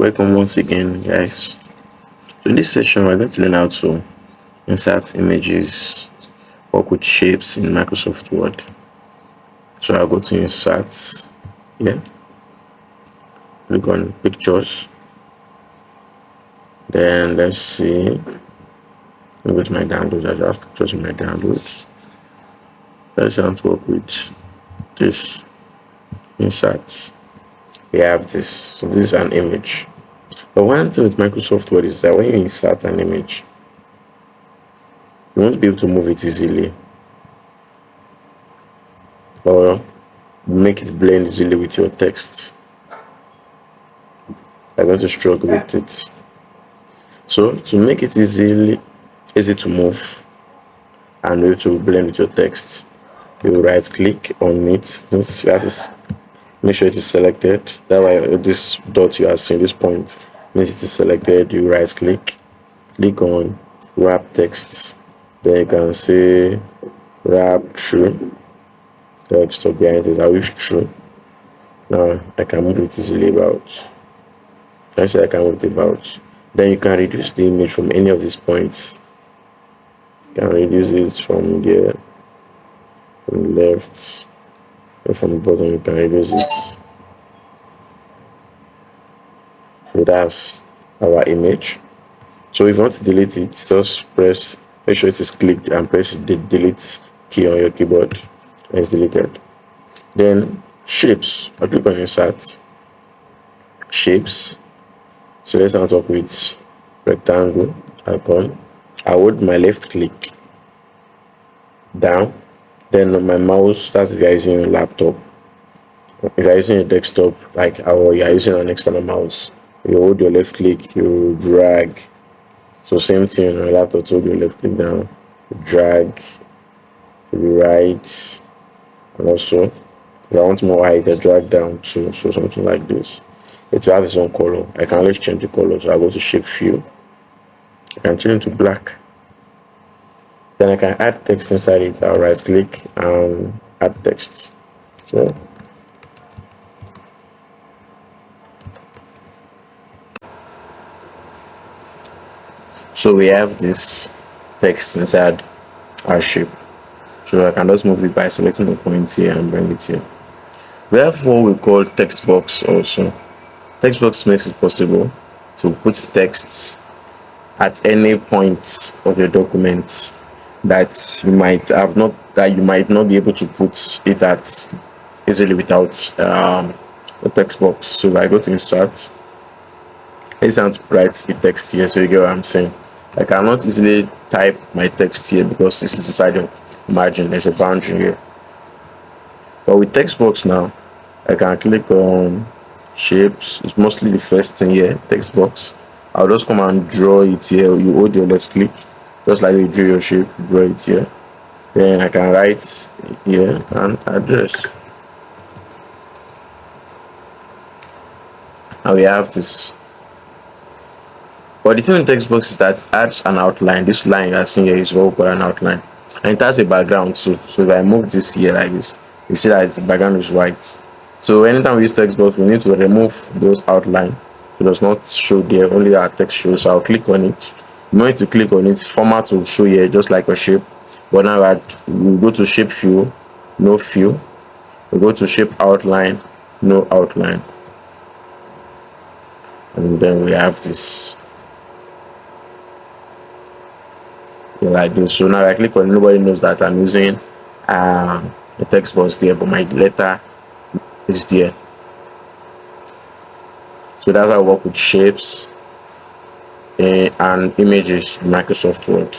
Welcome once again, guys. So in this session, we're going to learn how to insert images, work with shapes in Microsoft Word. So I'll go to insert here, click on pictures. Then let's see. I'll go to my downloads. I have pictures in my downloads. Let's see how to work with this insert. We have this. So this is an image. But one thing with Microsoft Word is that when you insert an image, you won't be able to move it easily or make it blend easily with your text. I'm going to struggle with it. So to make it easy to move and able to blend with your text, you right click on it. You have to make sure it is selected. That way this dot you are seeing, this point, means it is selected. You right click on wrap text. Then you can say wrap true text or behind it. I wish true. Now I can move it easily about. I say I can move it about. Then you can reduce the image from any of these points. You can reduce it from there, from the left, and from the bottom. You can reduce it. So that's our image. So if you want to delete it, just make sure it is clicked and press the delete key on your keyboard and it's deleted. Then shapes, I'll click on insert, shapes. So let's now talk with rectangle icon. I hold my left click down, then on my mouse, starts if you're using your laptop. If you're using a desktop, like or you're using an external mouse, you hold your left click, you drag. So same thing on your laptop, hold your left click down, drag to the right, and also if I want more height, I drag down too. So something like this. It will have its own color. I can always change the color. So I go to shape fill. I can change it to black. Then I can add text inside it. I'll right click and add text. So we have this text inside our shape. So I can just move it by selecting the point here and bring it here. We have what we call text box also. Text box makes it possible to put text at any point of your document that you might not be able to put it at easily without a text box. So if I go to insert, let's have to write the text here, so you get what I'm saying. I cannot easily type my text here because this is inside the margin. There's a boundary here. But with text box now, I can click on shapes. It's mostly the first thing here, text box. I'll just come and draw it here. You hold your left click, just like you drew your shape, draw it here. Then I can write here and address. Now we have this. But the thing in text box is that it adds an outline. This line you are seeing here is what we call an outline. And it has a background too. So if I move this here like this, you see that the background is white. So anytime we use text box, we need to remove those outline. So it does not show there, only our text shows. So I'll click on it. You need to click on it, format will show here just like a shape. But now we go to shape fill, no fill. We go to shape outline, no outline. And then we have this. Like this. So now I click on it, nobody knows that I'm using the text box there, but my letter is there. So that's how I work with shapes and images in Microsoft Word.